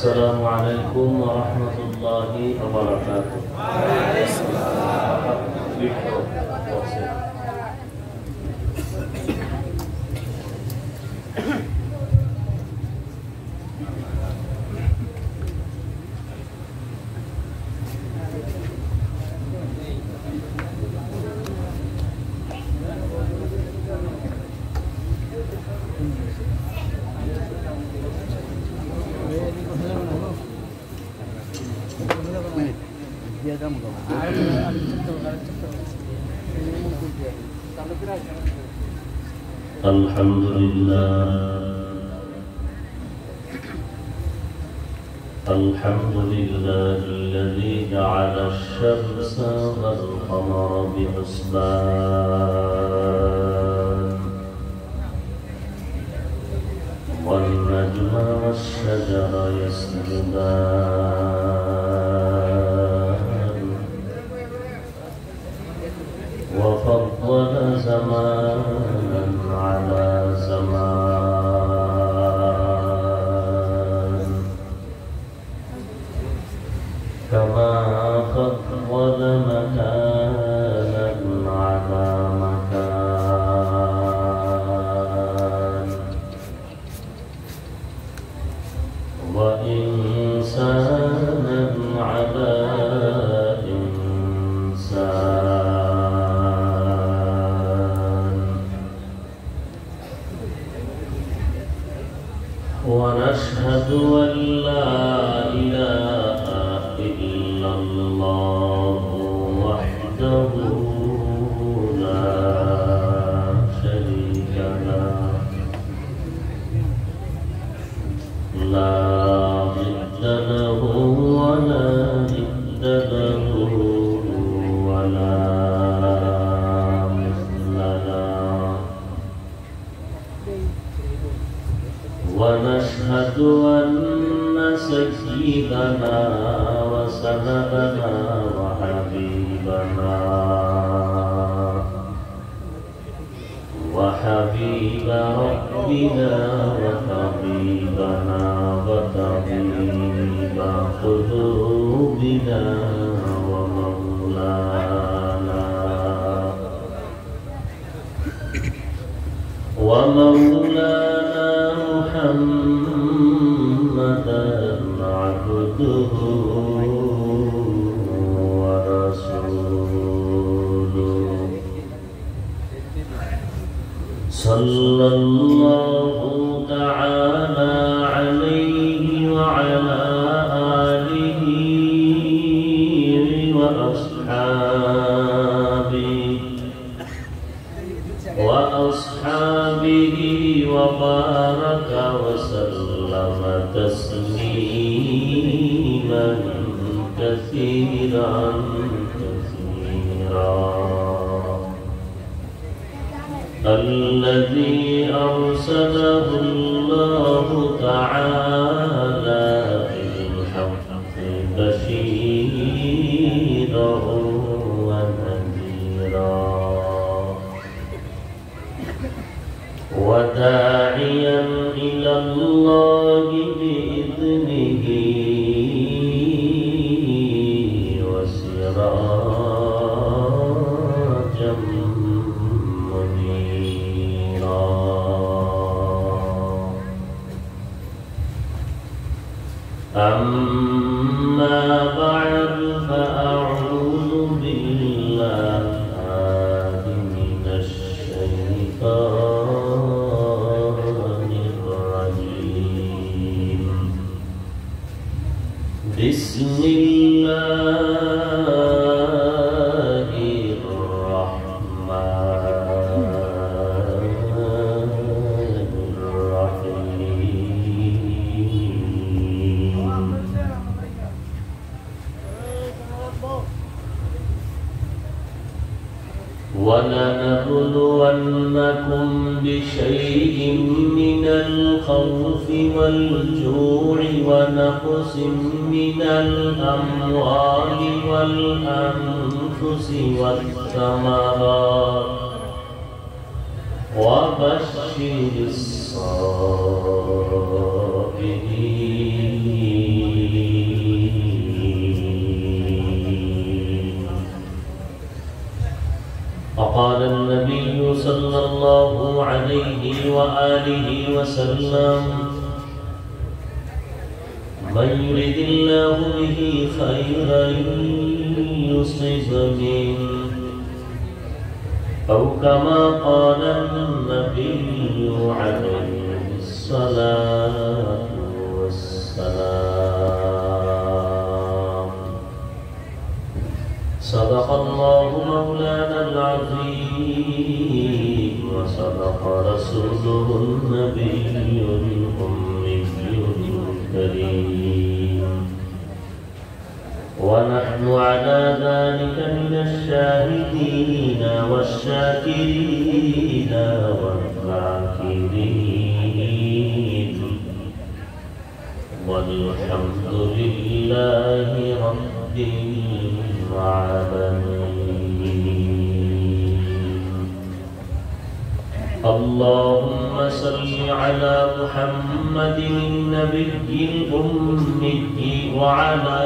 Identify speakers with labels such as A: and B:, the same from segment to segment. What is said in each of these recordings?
A: Assalamualaikum warahmatullahi wabarakatuh. Alhamdulillah alladzi ja'ala asy-syamsa wal qamara bi husban wan najma wash-shajara yasjudan wa faddala zamanan ala zaman كما فضل مكانا على مكان وإنسانا على إنسان ونشهد أن لا إله الله وحده لا شريك له لا ضد له ولا ند له ولا مثل له ونشهد أن سيدنا وسندنا وحبيب ربنا وطبيبنا وطبيب قلوبنا ومولانا محمدا عبده ورسوله صلى الله تعالى عليه وعلى آله وأصحابه وبارك وسلم تسليما كثيرا الذي أرسله الله تعالى بالحق بشيرا ونذيرا وداعيا إلى الله بإذنه وسراجا منيرا أما بعد فأعوذ بالله من الشيطان الرجيم بسم الله الرحمن الرحيم ولنبلونكم بشيء من الخوف والجوع ونقص من الأموال والأنفس والثمرات وبشر الصابرين सल्लल्लाहु अलैहि व आलिहि वसल्लम मन युरिदिल्लाहु बिही खैरन युसिब बिही औ कमा क़ाल अन्नबिय्यु अलैहि स्सलातु वस्सलाम सदक़ल्लाहु मौलाना अल-अज़ीम व सदक़ रसूलुहुन नबिय्युल उम्मियुल करीम व नहनु अला ज़ालिका मिनश-शाहिदीन वश-शाकिरीन वज़ाकिरीन वल्हम्दुलिल्लाहि रब्बिल आलमीन। अल्लाहुम्मा सल्लि अला मुहम्मदिन नबिय्यिल उम्मी व अला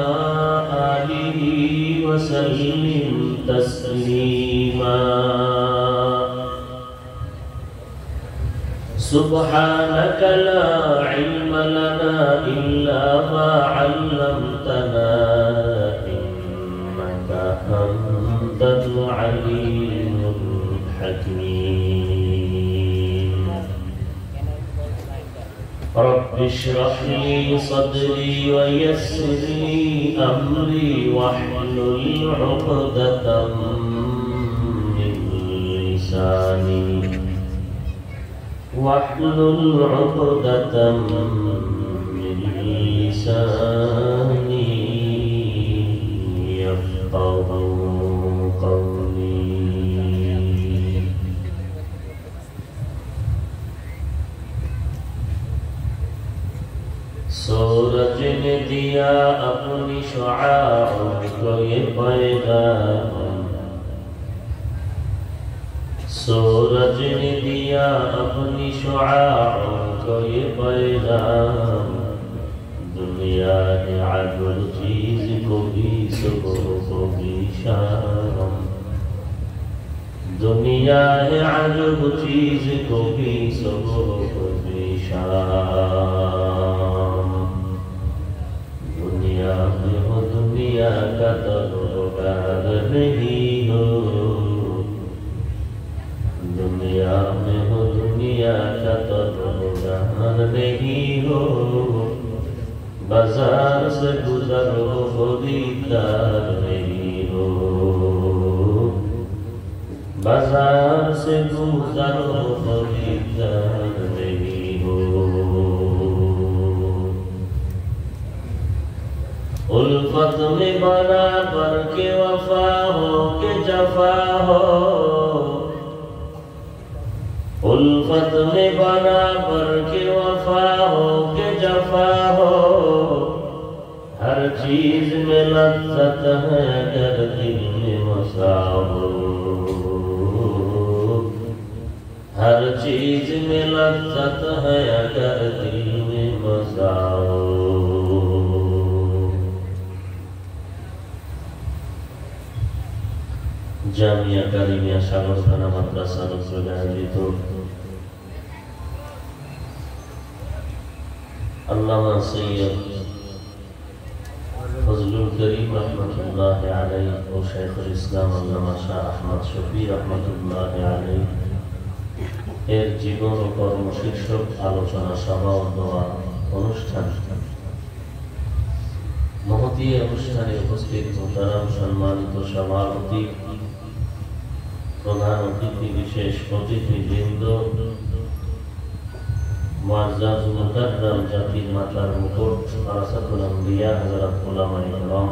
A: आलिहि व सल्लिम तस्लीमा। सुब्हानक ला इल्म लना इल्ला मा अल्लमतना इन्नका अंतल अलीमुल हकीम। रब्बि इश्रह ली सदरी व यस्सिर ली अमरी वहलुल उक़दतम मिन लिसानी वाहलुल उक़दतम मिन लिसानी यफ़क़हू क़ौली। सूरज ने दिया अपनी शुआओं को ये पैगाम, सूरज ने दिया अपनी शुआओं को ये पैगाम। दुनिया है अजब चीज को भी सुबह को भी शाम, दुनिया है अजब चीज को भी सुबह को भी शाम। दुनिया में हो दुनिया का तलवार नहीं हो, दुनिया में हो दुनिया का तलवार नहीं हो। बाजार से गुजरो खरीदार नहीं हो, बाजार से गुजरो खरीदार नहीं हो। उल्फत में बराबर के वफा हो के जफा हो, उल्फत में बराबर के वफा हो के जफा हो। हर चीज में लज्जत है अगर दिल में वसा हो, हर चीज में लज्जत है अगर दिल में वसा हो। जामिया कारिमिया सागरखाना माद्रासार उद्योगे आयोजित अल्लामा सैयद फजलुल करीम रहमतुल्लाह अलैहि और शेखुल इस्लाम अल्लामा शाह अहमद शफी रहमतुल्लाह अलैहि এর জীবন ও কর্ম শীর্ষক আলোচনা সভা ও দোয়া অনুষ্ঠান। মহতী অনুষ্ঠানে উপস্থিত মোহতারাম সম্মানিত সভাপতি, প্রধান অতিথি, বিশেষ অতিথিবৃন্দ, মুআজ্জাজ মুকাররম জাতির মাতার মুকুট ওয়ারাসাতুল আম্বিয়া হযরত উলামায়ে কেরাম,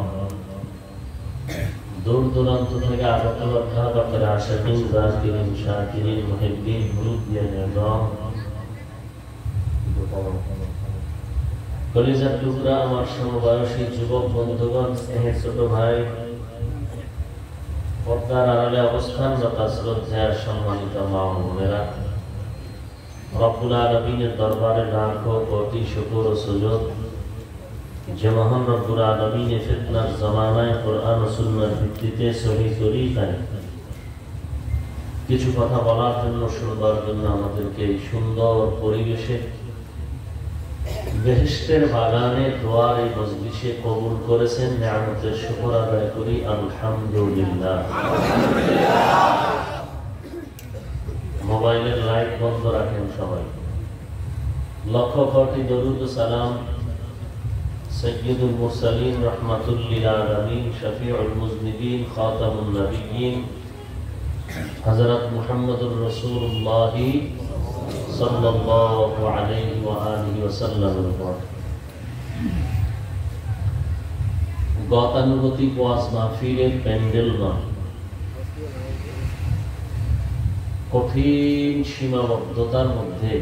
A: दूर दूरांत থেকে আগত অধ্যাপকের আশিকিন, যাকিরিন, শাকিরিন, মুহিব্বিন, মুরিদিন একরাম, কলিজার টুকরা আমার সমবয়সী যুবক বন্ধুগণ, স্নেহের ছোট ভাই, পর্দার আড়ালে অবস্থানরত শ্রদ্ধেয় সম্মানিত মা ও বোনেরা, রব্বুল আলামিনের দরবারে লাখো কোটি শুকর ও সুজুদ যে মহান রব্বুল আলামিনের ফিতনার জামানায় কোরআন ও সুন্নাহর ভিত্তিতে সহিহ তরিকায় কিছু কথা বলার জন্য, শুনবার জন্য আমাদেরকে এই সুন্দর পরিবেশে, বেহেশতের বাগানে, দোয়ার এই মজলিসে কবুল করেছেন। নিয়ামতের শুকর আদায় করি, আলহামদুলিল্লাহ। মোবাইলের লাইট বন্ধ রাখেন সবাই। লক্ষ কোটি দরুদ ও সালাম সৈয়দুল মুরসালিন, রাহমাতুল লিল আলামিন, শফিউল মুজনিবিন, খাতামুন নবিয়্যিন হযরত মুহাম্মদুর রাসূলুল্লাহ সাল্লাল্লাহু আলাইহি ওয়া আলিহি ওয়াসাল্লামের উপর। গতানুগতিক ওয়াজ মাহফিলের প্যান্ডেল নয়, কঠিন সীমাবদ্ধতার মধ্যে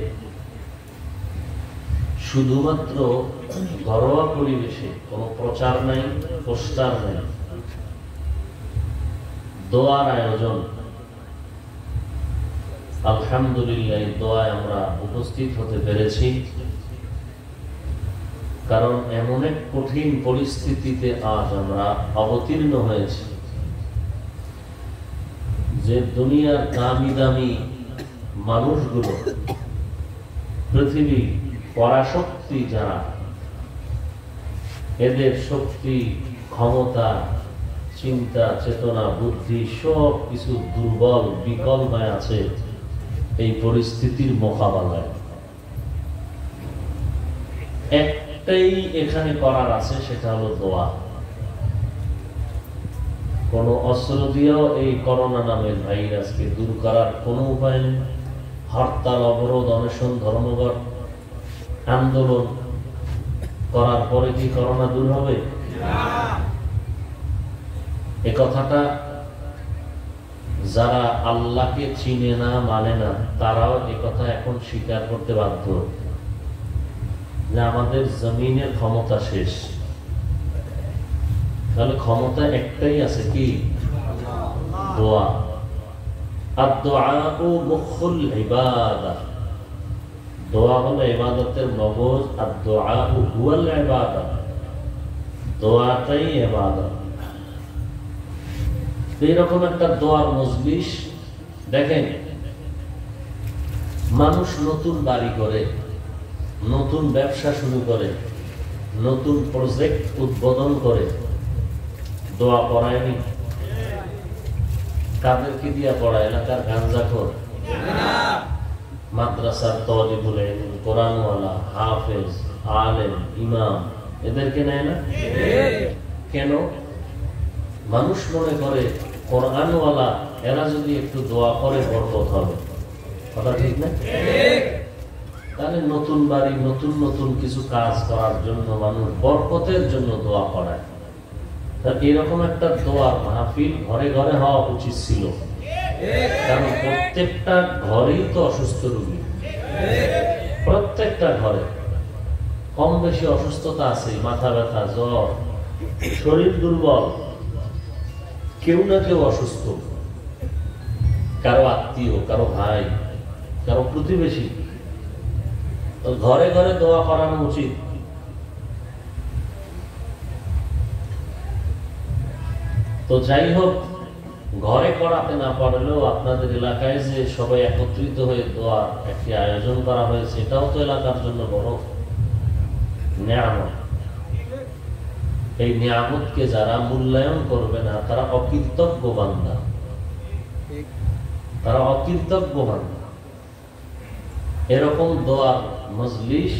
A: শুধুমাত্র ঘরোয়া পরিবেশে, কোনো প্রচার নাই, পোস্টার নাই, দোয়ার আয়োজন। আলহামদুলিল্লাহ, দোয়ায় আমরা উপস্থিত হতে পেরেছি, কারণ এমন এক কঠিন পরিস্থিতিতে আজ আমরা অবতীর্ণ হয়েছি যে দুনিয়ার দামি দামি মানুষগুলো, পৃথিবী পরাশক্তি যারা, এদের শক্তি, ক্ষমতা, চিন্তা, চেতনা, বুদ্ধি সব কিছু দুর্বল, বিকল হয়ে আছে এই পরিস্থিতির মোকাবেলায়। একটাই এখানে করার আছে, সেটা হলো দোয়া। কোন অস্ত্র দিয়েও এই করোনা নামের ভাইরাসকে দূর করার কোনো উপায় নেই। হরতাল, অবরোধ, অনশন, ধর্মঘট, আন্দোলন করার পরে কি করোনা দূর হবে? এ কথাটা যারা আল্লাহকে চিনে না, মানে না, তারাও এ কথা এখন স্বীকার করতে বাধ্য যে আমাদের জমিনের ক্ষমতা শেষ। তাহলে ক্ষমতা একটাই আছে, কি? দোয়া। আদ-দুআউ মুখুল ইবাদাহ। দোয়া হলো ইবাদতের মগজ, আদ-দুআউ হুয়াল ইবাদাহ। দোয়াটাই ইবাদত। এইরকম একটা দোয়ার মজলিস দেখেন, মানুষ নতুন বাড়ি করে, নতুন ব্যবসা শুরু করে, নতুন প্রজেক্ট উদ্বোধন করে, দোয়া পড়ায়নি? কাদেরকে দিয়া পড়ায়? এলাকার গাঞ্জাখোর, মাদ্রাসার তালিবুল ইলম, কোরআনওয়ালা, হাফেজ, আলেম, ইমাম, এদেরকে নেয় না? কেন? মানুষ মনে করে কোরআনওয়ালা এরা যদি একটু দোয়া করে বরকত হবে। কথা ঠিক না? তাহলে নতুন বাড়ি, নতুন নতুন কিছু কাজ করার জন্য মানুষ বরকতের জন্য দোয়া করায়। এরকম একটা দোয়ার মাহফিল ঘরে ঘরে হওয়া উচিত ছিল, কারণ প্রত্যেকটা ঘরেই তো অসুস্থ রোগী, প্রত্যেকটা ঘরে কম বেশি অসুস্থতা আছে। মাথা ব্যথা, জ্বর, শরীর দুর্বল, কেউ না কেউ অসুস্থ, কারো আত্মীয়, কারো ভাই, কারো প্রতিবেশী। তো ঘরে ঘরে দোয়া করানো উচিত। তো যাই হোক, ঘরে করাতে না পারলেও আপনাদের এলাকায় যে সবাই একত্রিত হয়ে দোয়ার একটি আয়োজন করা হয়েছে, এটাও তো এলাকার জন্য বড় নিয়ামত। এই নিয়ামতকে যারা মূল্যায়ন করবে না, তারা অকৃতজ্ঞ বান্দা, তারা অকৃতজ্ঞ বান্দা। এরকম দোয়ার মজলিস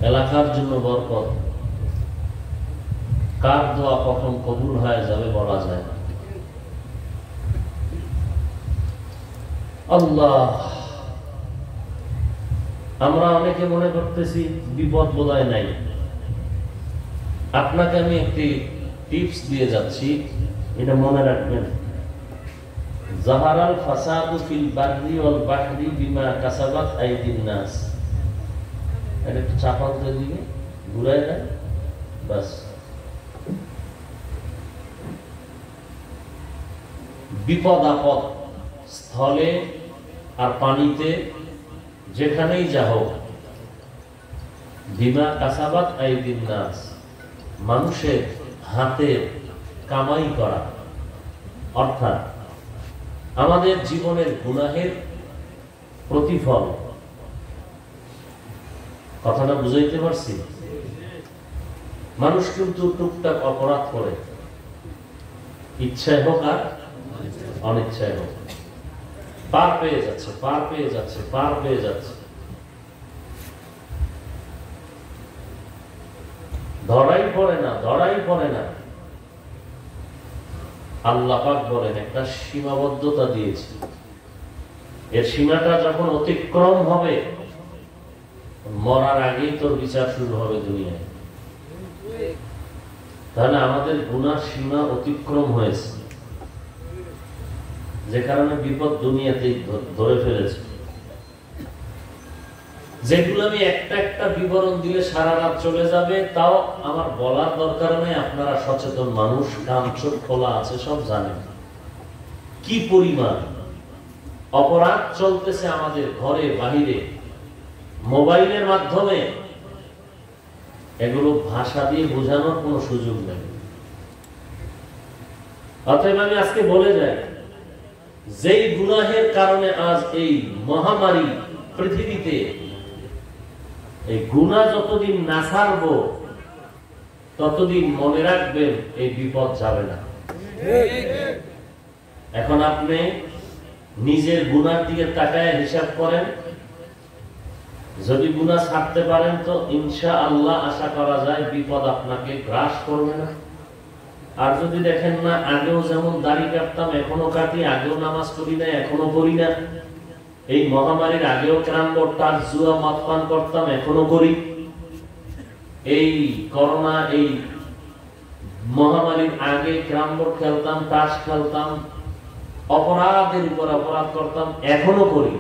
A: এলাকার জন্য বরকত। কার দোয়া কখন কবুল হয়ে যাবে বলা যায় না। আল্লাহ, আমরা অনেকে মনে করতেছি বিপদ বোধহয় নাই। আপনাকে আমি একটি টিপস দিয়ে যাচ্ছি, এটা মনে রাখবেন। জাহারাল ফাসাদু ফিল বাররি ওয়াল বাহরি বিমা কাসাবাত আইদিন নাস। এটা একটু চাপা দিকে ঘুরায় দেন, বাস। বিপদ আপদ স্থলে আর পানিতে যেখানেই যা হোক, বিমা কাসাবাত আইদিন নাস, মানুষের হাতের কামাই করা, অর্থাৎ আমাদের জীবনের গুনাহের প্রতিফল। কথাটা বুঝাইতে পারছি? মানুষ কিন্তু টুকটাক অপরাধ করে, ইচ্ছায় হোক আর অনিচ্ছায় হোক, পার পেয়ে যাচ্ছে, পার পেয়ে যাচ্ছে, পার পেয়ে যাচ্ছে। ধরাই পড়ে না, ধরাই পড়ে না। আল্লাহ পাক বলেন একটা সীমাবদ্ধতা দিয়েছে, এর সীমাটা যখন অতিক্রম হবে মরার আগেই তোর বিচার শুরু হবে দুনিয়ায়। তাহলে আমাদের গুনার সীমা অতিক্রম হয়েছে, যে কারণে বিপদ দুনিয়াতেই ধরে ফেলেছে। যেগুলো আমি একটা একটা বিবরণ দিলে সারা রাত চলে যাবে, তাও আমার বলার দরকার নেই। আপনারা সচেতন মানুষ, কান চোখ খোলা আছে, সব জানেন কি পরিমাণ অপরাধ চলতেছে আমাদের ঘরে বাহিরে, মোবাইলের মাধ্যমে। এগুলো ভাষা দিয়ে বোঝানোর কোনো সুযোগ নেই। অতএব আমি আজকে বলে যাই, যেই গুনাহের কারণে আজ এই মহামারী পৃথিবীতে, এই গুনাহ যতদিন না ছাড়বো ততদিন মনে রাখবেন এই বিপদ যাবে না। এখন আপনি নিজের গুনার দিকে তাকায় হিসাব করেন, যদি গুনাহ ছাড়তে পারেন তো ইনশাআল্লাহ আশা করা যায় বিপদ আপনাকে গ্রাস করবে না। আর যদি দেখেন না, আগেও যেমন দাড়ি কাটতাম এখনো কাটি, আগেও নামাজ পড়ি না এখনো পড়ি না, এই মহামারীর আগেও ক্রাম টাচ জুয়া মদ পান করতাম এখনো করি, এই করোনা এই মহামারীর আগে ক্রাম বোর্ড খেলতাম, তাস খেলতাম, অপরাধের উপর অপরাধ করতাম এখনো করি,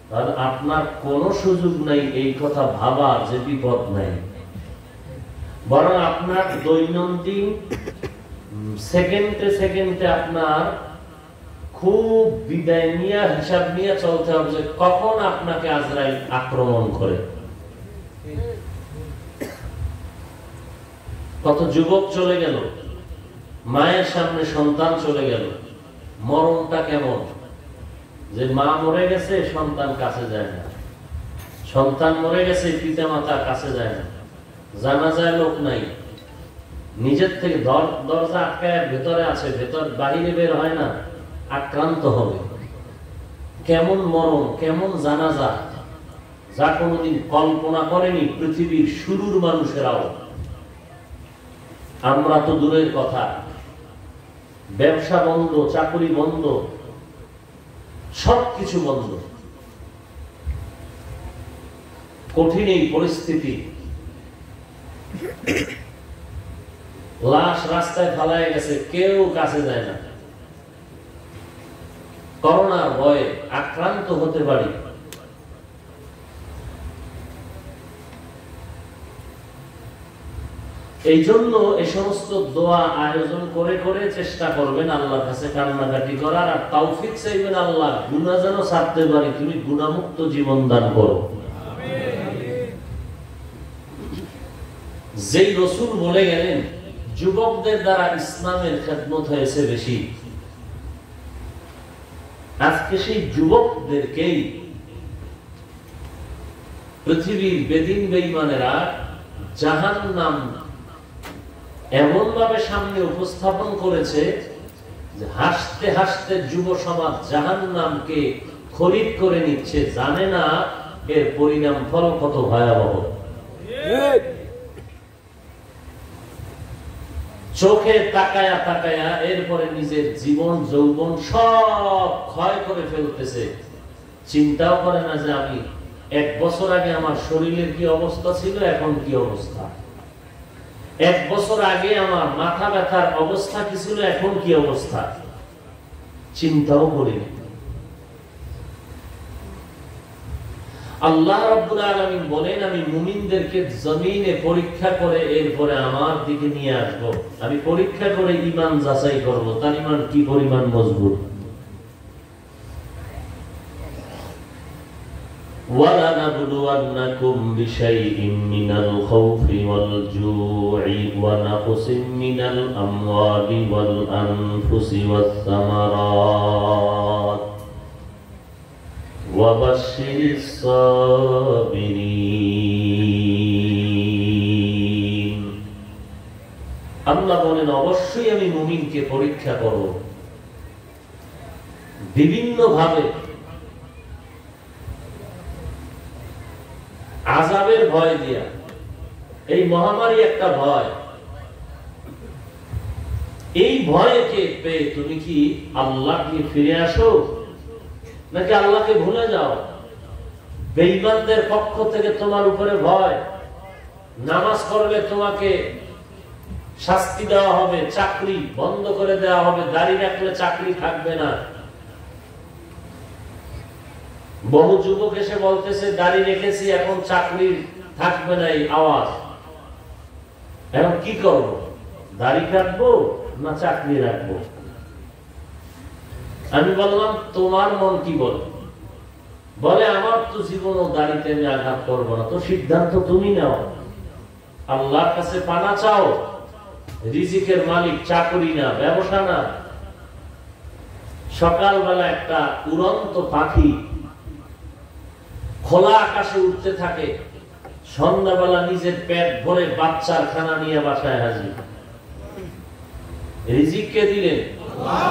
A: তাহলে আপনার কোনো সুযোগ নাই এই কথা ভাবার যে বিপদ নাই। বরং আপনার দৈনন্দিন সেকেন্ডে সেকেন্ডে আপনার খুব বিদায় নিয়ে হিসাব নিয়ে চলতে হবে যে কখন আপনাকে আজরাইল আক্রমণ করে। কত যুবক চলে গেল, মায়ের সামনে সন্তান চলে গেল। মরণটা কেমন, যে মা মরে গেছে সন্তান কাছে যায় না, সন্তান মরে গেছে পিতা মাতা কাছে যায় না, জানাজায় লোক নাই, নিজের থেকে দরজা আটকায় ভেতরে আছে, ভেতর বাহিরে বের হয় না, আক্রান্ত হবে। কেমন মরণ, কেমন জানাজা, যা কোনোদিন কল্পনা করেনি পৃথিবীর শুরুর মানুষেরাও। আমরা তো দূরের কথা, ব্যবসা বন্ধ, চাকরি বন্ধ, সবকিছু বন্ধ, কঠিন এই পরিস্থিতি। লাশ রাস্তায় ফালায় গেছে, কেউ কাছে যায় না। করোনার ভয়ে আক্রান্ত হতে পারি। এই জন্য এই সমস্ত দোয়া আয়োজন করে করে চেষ্টা করবেন আল্লাহর কাছে কান্নাকাটি করার, আর তৌফিক চাইবেন আল্লাহ গুনাহ যেন ছাড়তে পারি, তুমি গুনাহমুক্ত জীবন দান করো। যেই রাসূল বলে গেলেন যুবকদের দ্বারা ইসলামের খেদমত হয়েছে বেশি, আজকে সেই যুবকদেরকেই পৃথিবীর বেদিন বেঈমানেরা জাহান্নাম এমন ভাবে সামনে উপস্থাপন করেছে যে হাসতে হাসতে যুব সমাজ জাহান্নামকে খরিদ করে নিচ্ছে, জানে না এর পরিণাম ফল কত ভয়াবহ। চোখে তাকায়া তাকায়া এরপরে নিজের জীবন যৌবন সব ক্ষয় করে ফেলতেছে, চিন্তাও করে না যে আমি 1 বছর আগে আমার শরীরের কি অবস্থা ছিল, এখন কি অবস্থা, 1 বছর আগে আমার মাথা ব্যথার অবস্থা কি ছিল, এখন কি অবস্থা, চিন্তাও করি না। আল্লাহ রাব্বুল আলামিন বলেন আমি মুমিনদেরকে জমিনে পরীক্ষা করে এরপরে আমার দিকে নিয়ে আসব, আমি পরীক্ষা করে ঈমান যাচাই করব তার ঈমান কি পরিমাণ মজবুত। وَلَنَبْلُوَنَّكُمْ بِشَيْءٍ مِّنَ الْخَوْفِ وَالْجُوعِ وَنَقْصٍ مِّنَ الْأَمْوَالِ وَالْأَنفُسِ وَالثَّمَرَاتِ وَبَشِّرِ الصَّابِرِينَ। আল্লাহ বলেন, অবশ্যই আমি মুমিনকে পরীক্ষা করব বিভিন্ন ভাবে। আযাবের ভয় দিয়া, এই মহামারী একটা ভয়, এই ভয়কে পেয়ে তুমি কি আল্লাহকে ফিরে আসো নাকি আল্লাহকে ভুলে যাও? বেঈমানদের পক্ষ থেকে তোমার উপরে ভয়, নামাজ পড়লে তোমাকে শাস্তি দেওয়া হবে, চাকরি বন্ধ করে দেওয়া হবে, দাড়ি রাখলে চাকরি থাকবে না। বহু যুবক এসে বলতেছে দাড়ি রেখেছি এখন চাকরি থাকবে না, এই আওয়াজ। এখন কি করব, দাড়ি কাটবো না চাকরি রাখবো? আমি বললাম তোমার মন কি বলে? বলে আমার তো জীবন ও দাড়িতে আমি আঘাত করবো না। তো সিদ্ধান্ত তুমি নাও, আল্লাহর কাছে পানা চাও। রিজিকের মালিক চাকরি না, ব্যবসা না। সকালবেলা একটা উড়ন্ত পাখি খোলা আকাশে উঠতে থাকে, সন্ধ্যাবেলা নিজের পেট ভরে বাচ্চার খানা নিয়ে বাসায় হাজির। রিজিক কে দিলেন? আল্লাহ।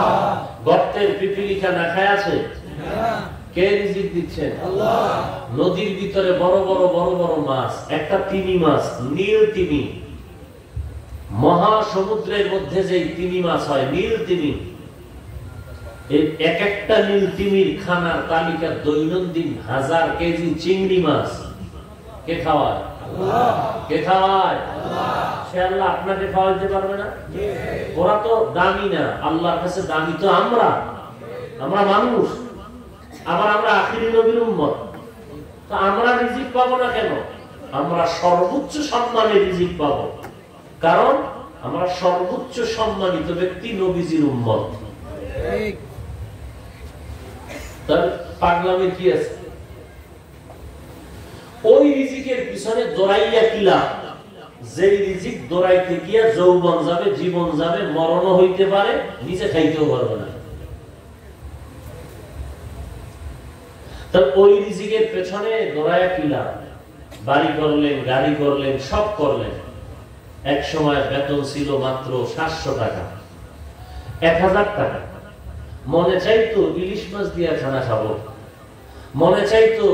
A: গর্তের পিপিলিকা না খায় আছে? কে রিজিক দিচ্ছেন? আল্লাহ। নদীর ভিতরে বড় বড় বড় বড় মাছ, একটা তিমি মাছ, নীল তিমি। মহাসমুদ্রের মধ্যে যে তিমি মাছ হয়, নীল তিমি, এক একটা নীল তিমির খানার তালিকা দৈনন্দিন 1000 কেজি চিংড়ি মাছ। কে খাওয়ায়? আল্লাহ। কে খাওয়ায়? আল্লাহ। সে আল্লাহ আপনাকে খাওয়াইতে পারবে না? ওরা তো দামি না, আল্লাহর কাছে দামি তো আমরা মানুষ, আবার আমরা আখিরি নবীর উম্মত। তো আমরা রিজিক পাবো না কেন? আমরা সর্বোচ্চ সম্মানের রিজিক পাবো, কারণ আমরা সর্বোচ্চ সম্মানিত ব্যক্তি নবীজির উম্মত। তার পাগলামি কি আছে? ওই রিজিকের পিছনে দৌড়াইয়া কি লাভ? যেই রিজিক দৌড়াইতে গিয়া যৌবন যাবে, জীবন যাবে, মরণ হইতে পারে, নিজে খাইতেও পারবে না। তার ওই রিজিকের পেছনে দৌড়াইয়া কি লাভ? বাড়ি করলেন, গাড়ি করলেন, সব করলেন। এক সময় বেতন ছিল মাত্র 700 টাকা, 1000 টাকা। মনে চাইতো ইলিশ মাছ দিয়ে খানা খাবো, মনে চাইতো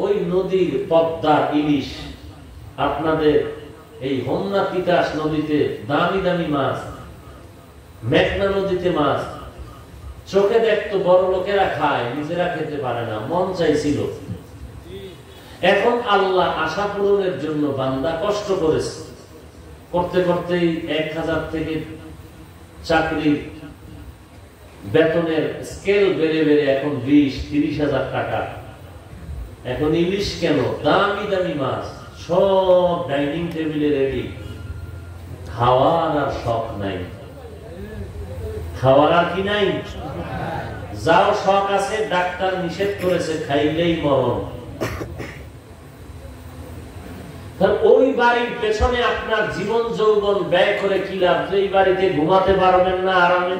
A: ওই নদীর পদ্মার ইলিশ, আপনাদের এই হোমনা তিতাস নদীতে দামি দামি মাছ, মেঘনা নদীতে মাছ, চোখে দেখতো বড় লোকেরা খায়, নিজেরা খেতে পারে না, মন চাইছিল। এখন আল্লাহ আশা পূরণের জন্য বান্দা কষ্ট করেছে, করতে করতেই 1000 থেকে চাকরি বেতনের স্কেল বেড়ে বেড়ে এখন 20-30,000 টাকা। এখন ইলিশ কেন, দামি দামি মাছ, সব ডাইনিং টেবিলে রেডি। খাওয়ার আর শখ নাই, খাওয়ার আর কি নাই? যাও শখ আছে, ডাক্তার নিষেধ করেছে, খাইলেই মরণ। ওই বাড়ির পেছনে আপনার জীবন যৌবন ব্যয় করে কি লাভ? এই বাড়িতে ঘুমাতে পারবেন না আরামে।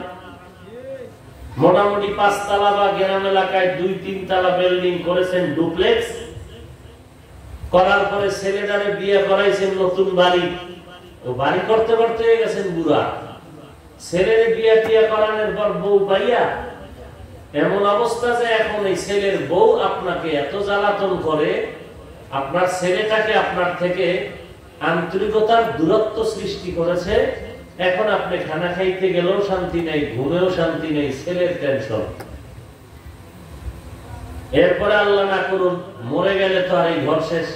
A: মোটামুটি 5 তলা বা গ্রাম এলাকায় 2-3 তলা বিল্ডিং করেছেন, ডুপ্লেক্স করার পরে ছেলেটারে বিয়ে করাইছেন নতুন বাড়ি। তো বাড়ি করতে করতে গেছেন বুড়া, ছেলের বিয়ে টিয়া করানোর পর বউ পাইয়া এমন অবস্থা যে এখন এই ছেলের বউ আপনাকে এত জ্বালাতন করে, আপনার ছেলেটাকে আপনার থেকে আন্তরিকতার দূরত্ব সৃষ্টি করেছে। এখন আপনি খানা খাইতে গেলেও শান্তি নাই, ঘুমেও শান্তি নেই, ছেলের টেনশন। এরপরে আল্লাহ না করুন মরে গেলে তো আর এই ঘর শেষ।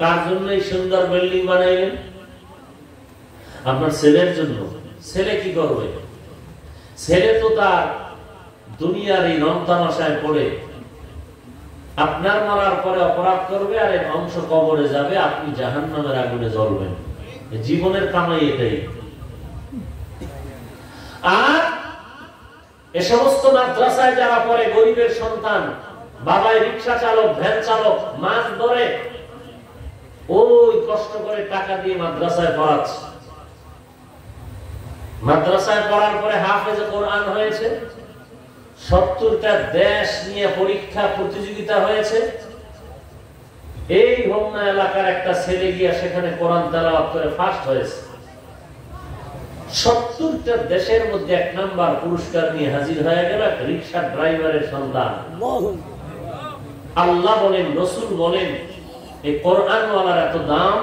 A: কার জন্য এই সুন্দর বিল্ডিং বানাইলেন? আপনার ছেলের জন্য। ছেলে কি করবে? ছেলে তো তার দুনিয়ার এই রং তামাশায় পড়ে আপনার মরার পরে অপরাধ করবে, আর এর অংশ কবরে যাবে, আপনি জাহান্নামের আগুনে জ্বলবেন। জীবনের কামাই এটাই। আর এ সমস্ত মাদ্রাসায় যারা পড়ে, গরিবের সন্তান, বাবাই রিকশা চালক, ভ্যান চালক, মাছ ধরে, ওই কষ্ট করে টাকা দিয়ে মাদ্রাসায় পড়াচ্ছে। মাদ্রাসায় পড়ার পরে হাফেজে কোরআন হয়েছে, 70টা দেশ নিয়ে পরীক্ষা প্রতিযোগিতা হয়েছে। এই হোমনা এলাকার একটা ছেলে গিয়া সেখানে কোরআন তেলাওয়াত করে ফার্স্ট হয়েছে। 70টা দেশের মধ্যে 1 নাম্বার পুরস্কার নিয়ে হাজির হয়ে গেল এক রিকশা ড্রাইভারের সন্তান। আল্লাহ বলেন, রাসূল বলেন, এই কোরআনওয়ালার এত দাম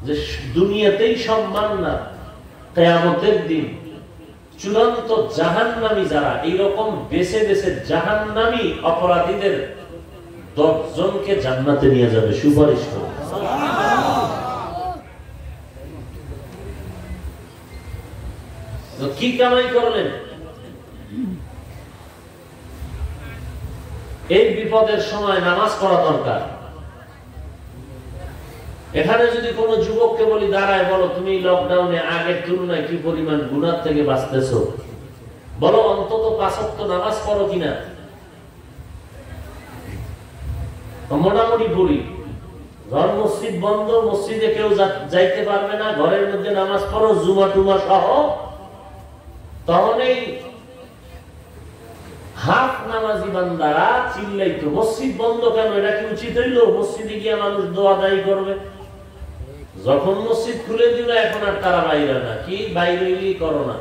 A: যে দুনিয়াতেই সম্মান না, কিয়ামতের দিন চূড়ান্ত জাহান্নামী যারা এইরকম বেছে বেছে জাহান্নামী অপরাধীদের 10 জনকে জান্নাতে নিয়ে যাবে সুপারিশ করে। তো কি কামাই করলেন? এই বিপদের সময় নামাজ পড়া দরকার। এখানে যদি কোনো যুবককে বলি দাঁড়ায়, বলো তুমি লকডাউনে আগের তুলনায় কি পরিমাণ গুনাহ থেকে বাঁচতেছো, বলো অন্তত 5 ওয়াক্ত নামাজ পড়ো কিনা। মোটামুটি বলি, ঘর মসজিদ বন্ধ, মসজিদে কেউ যাইতে পারবে না, ঘরের মধ্যে নামাজ পড়ো জুমা টুমা সহ। তখনই হাফ নামাজি বান্দারা চিল্লাইতো, মসজিদ বন্ধ কেন, এটা কি উচিত হইল? মসজিদে গিয়ে মানুষ দোয়া দায়ী করবে। যখন মসজিদ খুলে দিল এখন আর তারা বাইরে না, কি বাইরে করো না,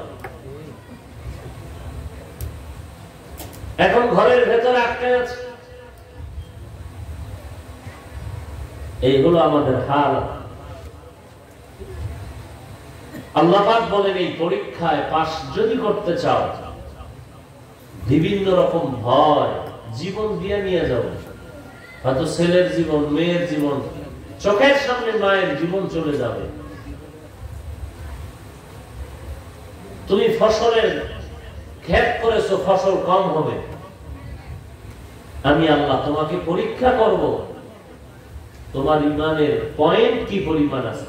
A: এখন ঘরের ভেতরে আটকে আছে। এইগুলো আমাদের হাল। আল্লাহ পাক বলেন, এই পরীক্ষায় পাস যদি করতে চাও, বিভিন্ন রকম ভয় জীবন দিয়ে নিয়ে যাও। হয়তো ছেলের জীবন, মেয়ের জীবন, চোখের সামনে মায়ের জীবন চলে যাবে। তুমি ফসলের ক্ষেত করেছো, ফসল কম হবে, আমি আল্লাহ তোমাকে পরীক্ষা করব, তোমার ইমানের পয়েন্ট কি পরিমাণ আছে।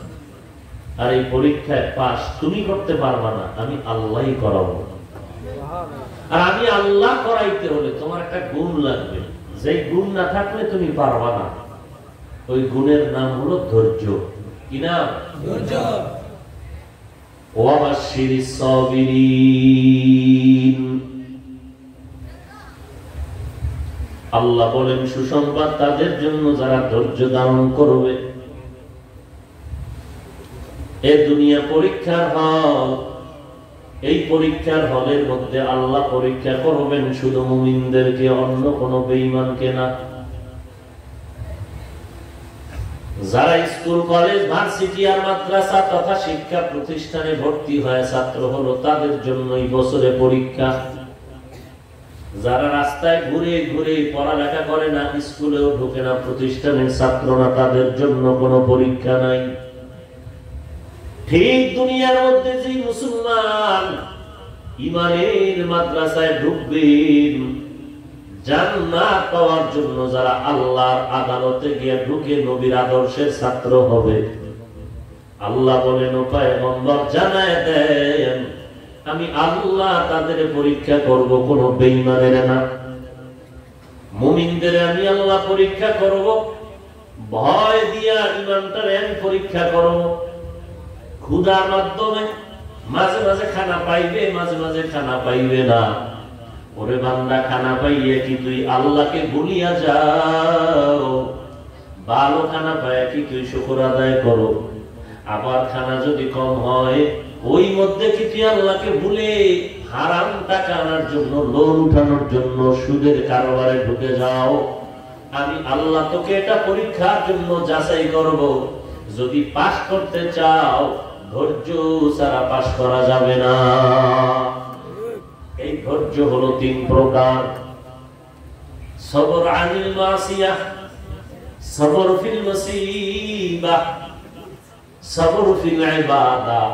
A: আর এই পরীক্ষায় পাস তুমি করতে পারবা না, আমি আল্লাহই করাবো। আর আমি আল্লাহ করাইতে হলে তোমার একটা গুণ লাগবে, যে গুণ না থাকলে তুমি পারবা না। ওই গুণের নাম হলো ধৈর্য। কি নাম? ধৈর্য। ওয়াবাশশিরিস সাবিরিন। আল্লাহ বলেন, সুসংবাদ তাদের জন্য যারা ধৈর্য ধারণ করবে। এ দুনিয়া পরীক্ষার হল, এই পরীক্ষার হলের মধ্যে আল্লাহ পরীক্ষা করবেন শুধু মুমিনদেরকে, অন্য কোনো বেঈমানকে না। যারা স্কুল, কলেজ, ভার্সিটি আর মাদ্রাসা তথা শিক্ষা প্রতিষ্ঠানে ভর্তি হয় ছাত্র হলো, তাদের জন্যই বছরে পরীক্ষা। যারা রাস্তায় ঘুরে ঘুরে পড়ালেখা করে না, স্কুলেও ঢোকে না, প্রতিষ্ঠানের ছাত্র না, তাদের জন্য কোনো পরীক্ষা নাই। ঠিক দুনিয়ার মধ্যে যে মুসলমান ইমানের মাদ্রাসায় ঢুকবেন, জান্নাত পাওয়ার জন্য যারা আল্লাহর আদালতে গিয়ে ঢুকে নবীর আদর্শের ছাত্র হবে, আল্লাহ বলেন, ও পয়গম্বর জানায় দেন, আমি আল্লাহ তাদের পরীক্ষা করব, কোন বেঈমানের না। মুমিনদের আমি আল্লাহ পরীক্ষা করব, ভয় দিয়া ইমানটার আমি পরীক্ষা করব। ক্ষুধার মাধ্যমে মাঝে মাঝে খানা পাইবে, মাঝে মাঝে খানা পাইবে না। ওরে বান্দা, খানা পাইয়ে কি তুই আল্লাহকে ভুলিয়া যাও? ভালো খানা পাইয়া কি তুই শুকর আদায় করো? আবার খানা যদি কম হয়, ওই মধ্যে কি তুই আল্লাহকে ভুলে হারাম টাকা আনার জন্য, লোন উঠানোর জন্য সুদের কারবারে ঢুকে যাও? আমি আল্লাহ তোকে এটা পরীক্ষার জন্য যাচাই করব। যদি পাস করতে চাও, ধৈর্য ছাড়া পাস করা যাবে না। এই ধৈর্য হলো 3 প্রকার। সবর আনিল মাসিয়াহ, সবর ফিল মুসিবাহ, সবর ফিল ইবাদাহ।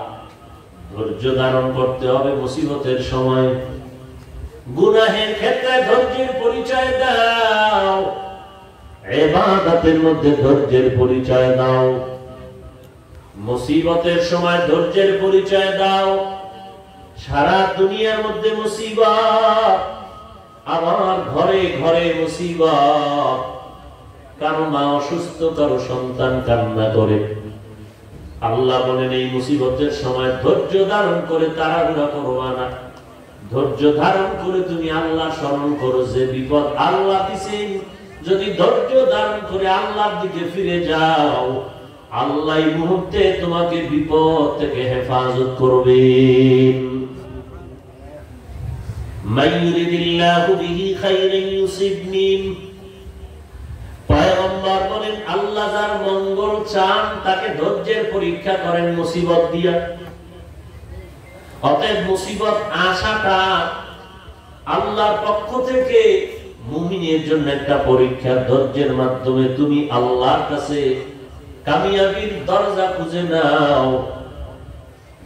A: ধৈর্য ধারণ করতে হবে মুসিবতের সময়। গুনাহের ক্ষেত্রে ধৈর্যের পরিচয় দাও, ইবাদতের মধ্যে ধৈর্যের পরিচয় দাও। মুসিবতের সময় ধৈর্যের পরিচয় দাও। সারা দুনিয়ার মধ্যে মুসিবত, আমার ঘরে ঘরে মুসিবত, কারো মা অসুস্থ, কারো সন্তান কান্না করে। আল্লাহ বলেন এই মুসিবতের সময় ধৈর্য ধারণ করে তাড়াহুড়া করবা না, ধৈর্য ধারণ করে তুমি আল্লাহ স্মরণ করো। যে বিপদ আল্লাহ দিছেন, যদি ধৈর্য ধারণ করে আল্লাহর দিকে ফিরে যাও, আল্লাহ এই মুহূর্তে তোমাকে বিপদ থেকে হেফাজত করবেন। মাইয়ুরিদিল্লাহু বিহি খাইরান ইউসিবনি, পয়গম্বর বলেন আল্লাহ যার মঙ্গল চান তাকে ধৈর্যের পরীক্ষা করেন মুসিবত দিয়া। অতএব মুসিবত আসাটা আল্লাহর পক্ষ থেকে মুমিনের জন্য একটা পরীক্ষা। ধৈর্যের মাধ্যমে তুমি আল্লাহর কাছে কামিয়াবির দরজা খুঁজে নাও।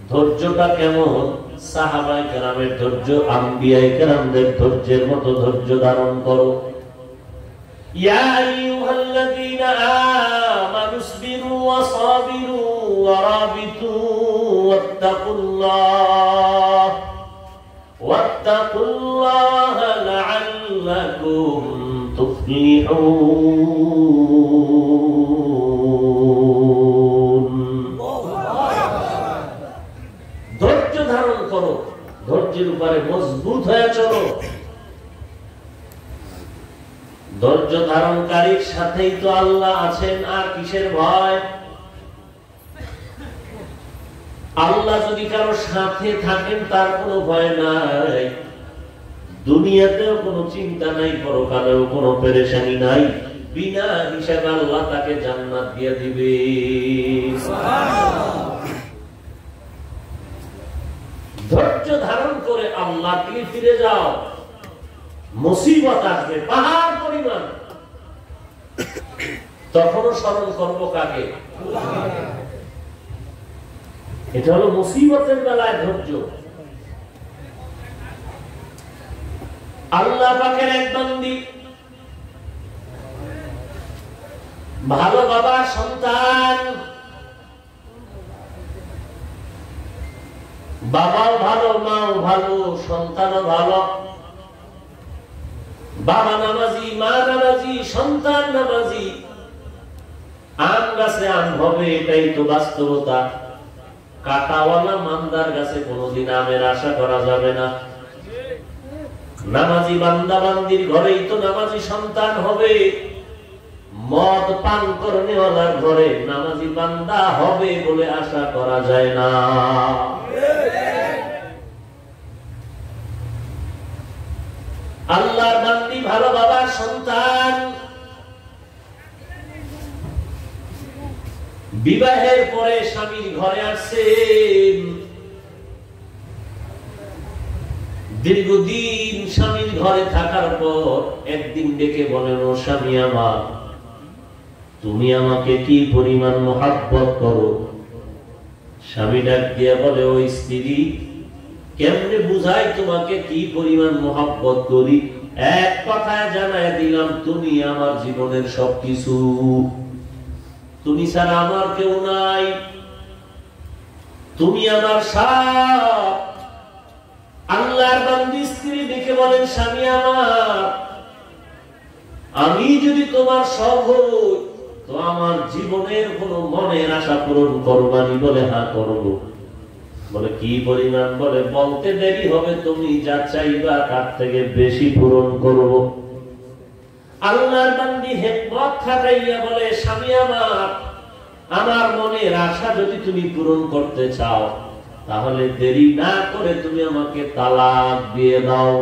A: ধৈর্যটা কেমন? সাহাবায়ে কেরামের ধৈর্য, আম্বিয়ায়ে কেরামদের ধৈর্যের মতো ধৈর্য ধারণ করো। ইয়া আইয়ুহাল্লাযীনা আমানু ইসবিরু ওয়া সাবিরু ওয়া রাবিতু ওয়াত্তাকুল্লাহা লাআল্লাকুম তুফলিহুন। ধৈর্য ধারণ করো, ধৈর্যের উপরে মজবুত হয়ে চলো। ধৈর্য ধারণকারীর সাথেই তো আল্লাহ আছেন, আর কিসের ভয়? আল্লাহ যদি কারো সাথে থাকেন তার কোনো ভয় নাই, দুনিয়াতেও কোনো চিন্তা নাই, পরকালেও কোনো পেরেশানি নাই। বিনা হিসাবে আল্লাহ তাকে জান্নাত দিয়ে দিবে। ধৈর্য ধারণ করে আল্লাহর দিকে ফিরে যাও। মুসিবত আসবে পাহাড় পরিমাণ, তখনও স্মরণ করবো কাকে? এটা হলো মুসিবতের বেলায় ধৈর্য। আল্লাহ পাকের এক বান্দী, ভালো বাবার সন্তান, বাবাও ভালো, মাও ভালো, সন্তানও ভালো। বাবা নামাজি, মা নামাজি, সন্তান নামাজি। আম গাছে আম হবে, এটাই তো বাস্তবতা। কাটাওয়ালা মান্দার গাছে কোনোদিন আমের আশা করা যাবে না। নামাজি বান্দা বান্দির ঘরেই তো নামাজি সন্তান হবে। মদ পান করনেওয়ালার ঘরে নামাজি বান্দা হবে বলে আশা করা যায় না। আল্লাহর বান্দি, ভালো বাবার সন্তান, বিবাহের পরে স্বামীর ঘরে আসছেন। দীর্ঘদিন স্বামীর ঘরে থাকার পর একদিন ডেকে বলেন, ও স্বামী আমার, তুমি আমাকে কি পরিমাণ মহাব্বত করো? স্বামী ডাক দিয়া বলে, ও স্ত্রী, কেমনে বুঝাই তোমাকে কি পরিমাণ মহাব্বত করি? এক কথায় জানায় দিলাম, তুমি আমার জীবনের সবকিছু, তুমি ছাড়া আমার কেউ নাই, তুমি আমার সব। আল্লাহর বান্দী স্ত্রী দেখে বলেন, স্বামী আমার, আমি যদি তোমার সব হই তো আমার জীবনের কোনো মনের আশা পূরণ করবানি? বলে হ্যাঁ করব। বলে কি পরিমাণ? বলে বলতে দেরি হবে, তুমি যা চাইবা তার থেকে বেশি পূরণ করব। আল্লাহর বান্দী হিকমত খাটাইয়া বলে, স্বামী আমার, আমার মনের আশা যদি তুমি পূরণ করতে চাও তাহলে দেরি না করে তুমি আমাকে তালাক দিয়ে দাও।